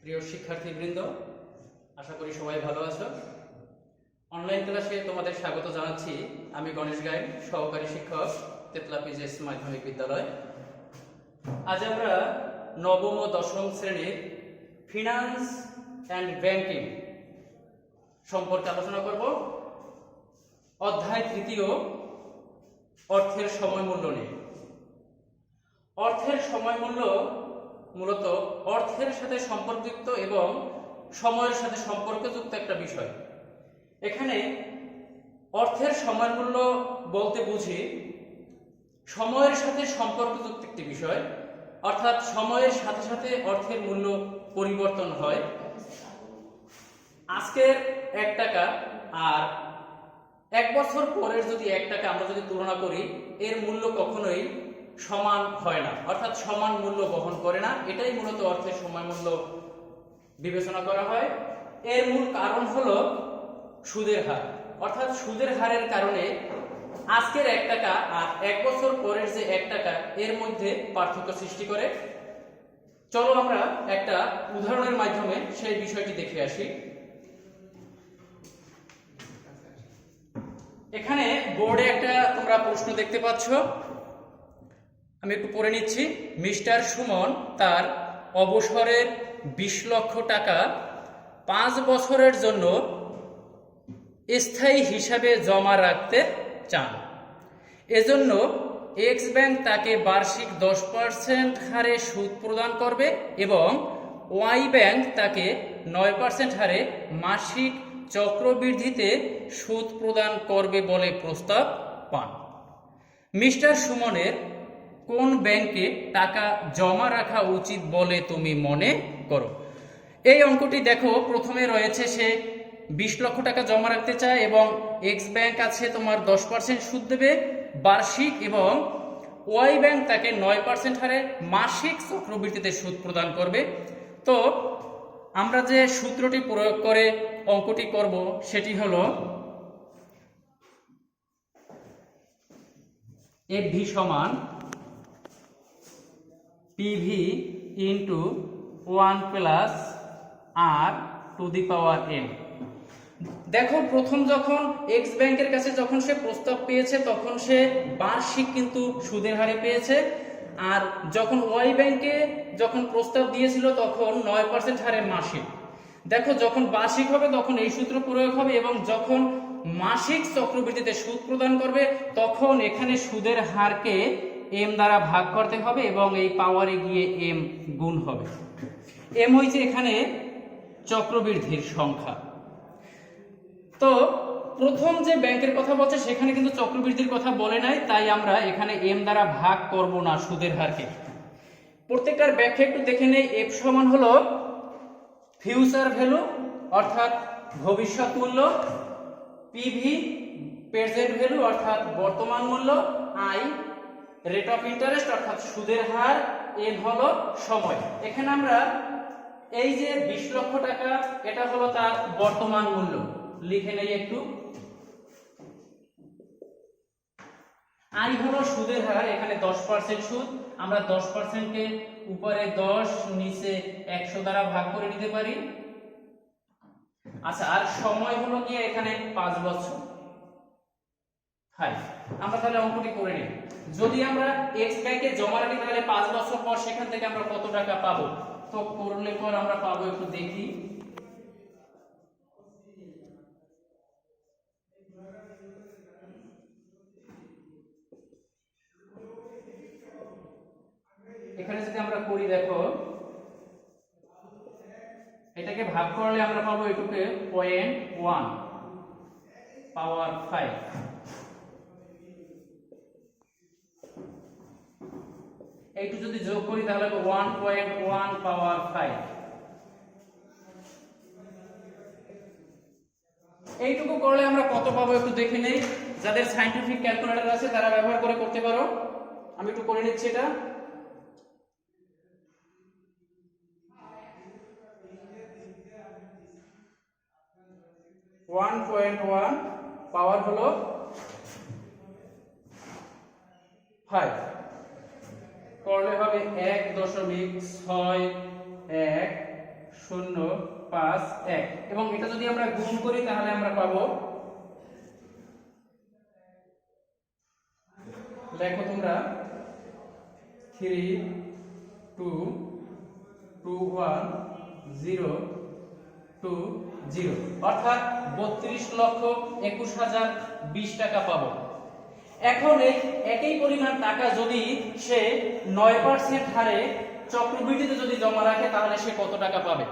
প্রিয় শিক্ষার্থীবৃন্দ, আশা করি সবাই ভালো আছো। অনলাইন ক্লাসে তোমাদের স্বাগত জানাচ্ছি। আমি গণেশ গাইড, সহকারী শিক্ষক, তেতলা পিজিএস মাধ্যমিক বিদ্যালয়। আজ আমরা নবম ও দশম শ্রেণীর ফিনান্স অ্যান্ড ব্যাংকিং সম্পর্কে আলোচনা করব। অধ্যায় তৃতীয়, অর্থের সময় মূল্য নিয়ে। অর্থের সময় মূল্য মূলত অর্থের সাথে সম্পর্কযুক্ত এবং সময়ের সাথে সম্পর্কযুক্ত একটা বিষয়। এখানে অর্থের সময় মূল্য বলতে বুঝি সময়ের সাথে সম্পর্কযুক্ত একটি বিষয়, অর্থাৎ সময়ের সাথে সাথে অর্থের মূল্য পরিবর্তন হয়। আজকের 1 টাকা আর 1 বছর পরের যদি 1 টাকা আমরা যদি তুলনা করি, এর মূল্য কখনোই সমান হয় না, অর্থাৎ সমান মূল্য বহন করে না। এটাই মূলত অর্থের সময় মূল্য বিবেচনা করা হয়। এর মূল কারণ হলো সুদের হার, অর্থাৎ সুদের হারের কারণে আজকের 1 টাকা আর 1 বছর পরের যে 1 টাকা এর মধ্যে পার্থক্য সৃষ্টি করে। চলো আমরা একটা উদাহরণের মাধ্যমে সেই বিষয়টি দেখে আসি। এখানে বোর্ডে একটা তোমরা প্রশ্ন দেখতে পাচ্ছ, আমি একটু পড়ে নিচ্ছি। মিস্টার সুমন তার অবসরের 20 লক্ষ টাকা 5 বছরের জন্য স্থায়ী হিসাবে জমা রাখতে চান। এজন্য এক্স ব্যাংক তাকে বার্ষিক 10% হারে সুদ প্রদান করবে এবং ওয়াই ব্যাংক তাকে 9% হারে মাসিক চক্রবৃদ্ধিতে সুদ প্রদান করবে বলে প্রস্তাব পান। মিস্টার সুমনের কোন ব্যাংকে টাকা জমা রাখা উচিত বলে তুমি মনে করো? এই অঙ্কটি দেখো, প্রথমে রয়েছে সে 20 লক্ষ টাকা জমা রাখতে চায় এবং এক্স ব্যাংক আছে তোমার 10% সুদ দেবে বার্ষিক, এবং ওয়াই ব্যাংক তাকে 9% হারে মাসিক চক্রবৃদ্ধিতে সুদ প্রদান করবে। তো আমরা যে সূত্রটি প্রয়োগ করে অঙ্কটি করব সেটি হলো এফ সমান PV into 1 plus R to the power N. দেখো, প্রথম যখন এক্স ব্যাংকের কাছে যখন সে প্রস্তাব পেয়েছে তখন সে বার্ষিক কিন্তু সুদের হারে পেয়েছে, আর যখন ওয়াই ব্যাংকে যখন প্রস্তাব দিয়েছিল তখন 9% হারে মাসিক। দেখো, যখন বার্ষিক হবে তখন এই সূত্র প্রয়োগ হবে, এবং যখন মাসিক চক্রবৃদ্ধিতে সুদ প্রদান করবে তখন এখানে সুদের হারকে এম দ্বারা ভাগ করতে হবে এবং এই পাওয়ারে গিয়ে এম গুণ হবে। এম হয়েছে এখানে চক্রবৃদ্ধির সংখ্যা। তো প্রথম যে ব্যাংকের কথা বলছে সেখানে কিন্তু চক্রবৃদ্ধির কথা বলে নাই, তাই আমরা এখানে এম দ্বারা ভাগ করব না সুদের হারকে। প্রত্যেকটার ব্যাখ্যা একটু দেখে নেই। এফ সমান হলো ফিউচার ভ্যালু অর্থাৎ ভবিষ্যৎ মূল্য, পিভি প্রেজেন্ট ভ্যালু অর্থাৎ বর্তমান মূল্য, আই রেট অফ ইন্টারেস্ট অর্থাৎ সুদের হার, এন হলো সময়। এখানে আমরা এই যে 20 লক্ষ টাকা এটা হলো তার বর্তমান মূল্য, লিখে নেই একটু। আই হলো সুদের হার, এখানে 10% সুদ, আমরা 10% কে উপরে 10 নিচে 100 দ্বারা ভাগ করে নিতে পারি। আচ্ছা, আর সময় হলো গিয়ে এখানে 5 বছর। আমরা তাহলে অঙ্কটি করে নিই। যদি আমরা এক্স ব্যাংকে জমা রাখি তাহলে 5 বছর পর সেখান থেকে আমরা কত টাকা পাবো? তো করলে পর আমরা পাবো, একটু দেখি। এখানে যদি আমরা করি, দেখো এটাকে ভাগ করলে আমরা পাবো এটুকে 0.1 পাওয়ার 5। এইটু যদি যোগ করি তাহলে 1.1 পাওয়ার 5। এইটুকু করলে আমরা কত পাবো একটু দেখে নেই। যাদের সায়েন্টিফিক ক্যালকুলেটর আছে তারা ব্যবহার করে করতে পারো। আমি একটু করে নিচ্ছি এটা। পাওয়ার হলো 5, করলে হবে 1.61 051 এবং এটা যদি আমরা গুণ করি তাহলে আমরা পাবো, দেখো তোমরা 3221,020 অর্থাৎ 32,21,020 টাকা পাবো। এখন এই একই পরিমাণ টাকা যদি সে 9% হারে চক্রবৃদ্ধিতে যদি জমা রাখে তাহলে সে কত টাকা পাবে।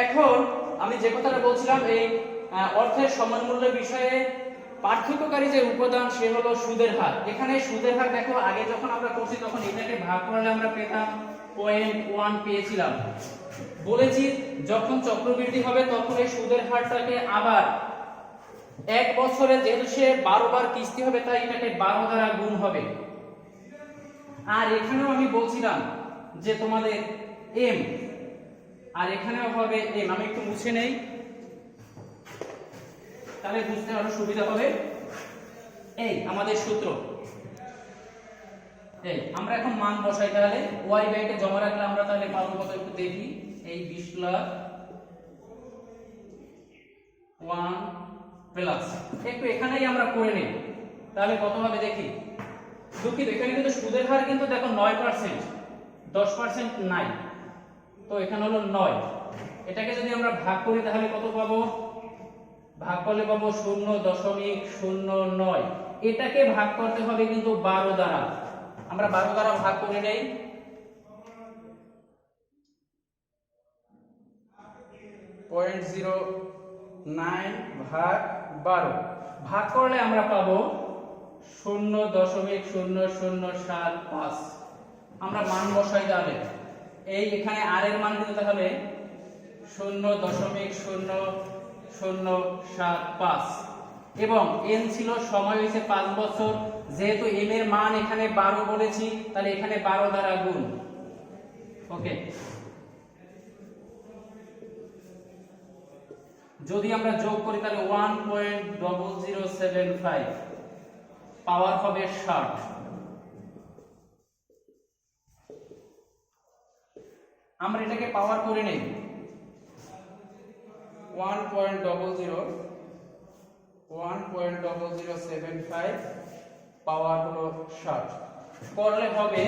এখন আমি যে কথাটা বলছিলাম এই অর্থের সমান মূল্যের বিষয়ে পার্থক্যকারী যে উপাদান সে হলো সুদের হার। এখানে সুদের হার দেখো আগে যখন আমরা করছি তখন এটাকে ভাগ করলে আমরা পেতাম 0.1 পেয়েছিলাম। বলেছি যখন চক্রবৃদ্ধি হবে তখন এই সুদের হারটাকে আবার এক বছরে যেহেতু সে 12 বার কিস্তি হবে তাই এটাকে 12 দ্বারা গুণ হবে। আর এখানেও আমি বলছিলাম যে তোমাদের এম, আর এখানেও হবে এম। আমি একটু মুছে নেই তাহলে বুঝতে আরো সুবিধা হবে। এই আমাদের সূত্র, এই আমরা এখন মান বসাই। তাহলে ওয়াই ব্যাংকে জমা রাখলে আমরা তাহলে পাবো কত একটু দেখি। এই 20 লাখ 1 প্লাস একটু এখানেই আমরা করে নেই তাহলে কত হবে দেখি। দুঃখিত, এখানে কিন্তু সুদের হার কিন্তু দেখো 9%, 10% নাই, তো এখানে হলো 9। এটাকে যদি আমরা ভাগ করি তাহলে কত পাবো, ভাগ করলে পাবো 0.09। এটাকে ভাগ করতে হবে কিন্তু 12 দ্বারা। আমরা 12 দ্বারা ভাগ করে নেই। 0.09 ভাগ 12 ভাগ করলে আমরা পাবো 0.0075। আমরা মান বসাই তাহলে এই এখানে আর এর মান দিতে তাহলে 0.0075 এবং এন ছিল সময় হয়েছে 5 বছর। যেহেতু এম এর মান এখানে 12 বলেছি তাহলে এখানে 12 দ্বারা গুণ। ওকে, যদি আমরা যোগ করি তাহলে 1.0075 পাওয়ার হবে 60। আমরা এটাকে পাওয়ার করে নেই 1.0075 পাওয়ার হলো 60 করলে হবে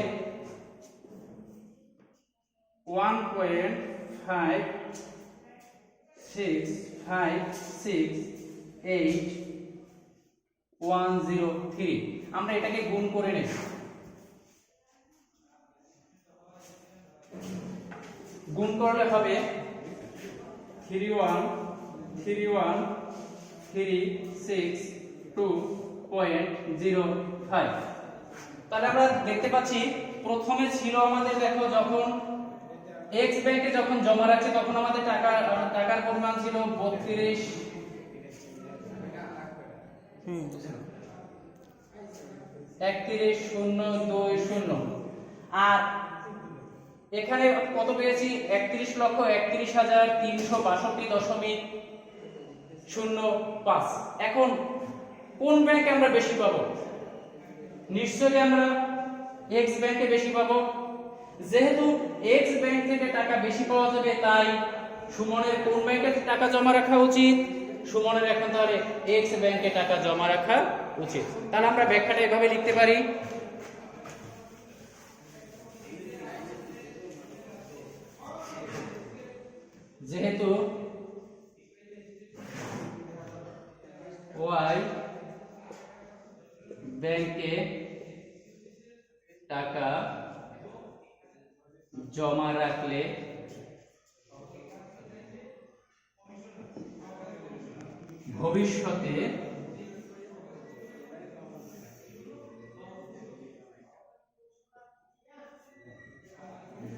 1.5658,103। আমরা এটাকে গুণ করে নেই। গুণ করলে হবে 31,362.05। তাহলে আমরা দেখতে পাচ্ছি প্রথমে ছিল আমাদের, দেখো যখন এক্স ব্যাংকে যখন জমা রাখছি তখন আমাদের টাকার পরিমাণ ছিল 31,020 আর এখানে কত পেয়েছি 31,31,362.05। এখন কোন ব্যাংকে আমরা বেশি পাবো? নিশ্চয়ই আমরা এক্স ব্যাংকে বেশি পাবো। যেহেতু এক্স ব্যাংক থেকে টাকা বেশি পাওয়া যাবে তাই সুমনের কোন ব্যাংকে টাকা জমা রাখা উচিত? সুমনের এখন তাহলে এক্স ব্যাংকে টাকা জমা রাখা উচিত। তাহলে আমরা ব্যাখ্যাটা এভাবে লিখতে পারি, যেহেতু ওয়াই ব্যাংকে টাকা জমা রাখলে ভবিষ্যতে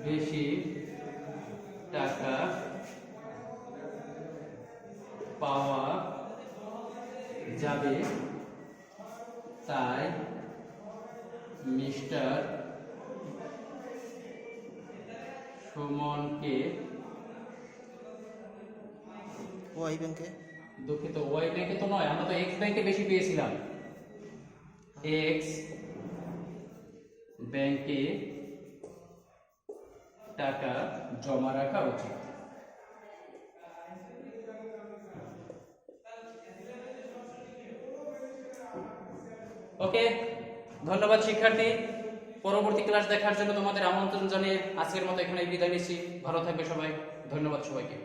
বেশি টাকা পাওয়া যাবে, তাই মিস্টার সুমনকে ওয়াই ব্যাংকে, দুঃখিত ওয়াই ব্যাংকে তো নয়, আমরা তো এক্স ব্যাংকে বেশি পেয়েছিলাম। এক্স ব্যাংকে টাকা জমা রাখা উচিত। ওকে, ধন্যবাদ শিক্ষার্থী। পরবর্তী ক্লাস দেখার জন্য তোমাদের আমন্ত্রণ জানিয়ে আজকের মতো এখানে বিদায় নিচ্ছি। ভালো থাকবে সবাই, ধন্যবাদ সবাইকে।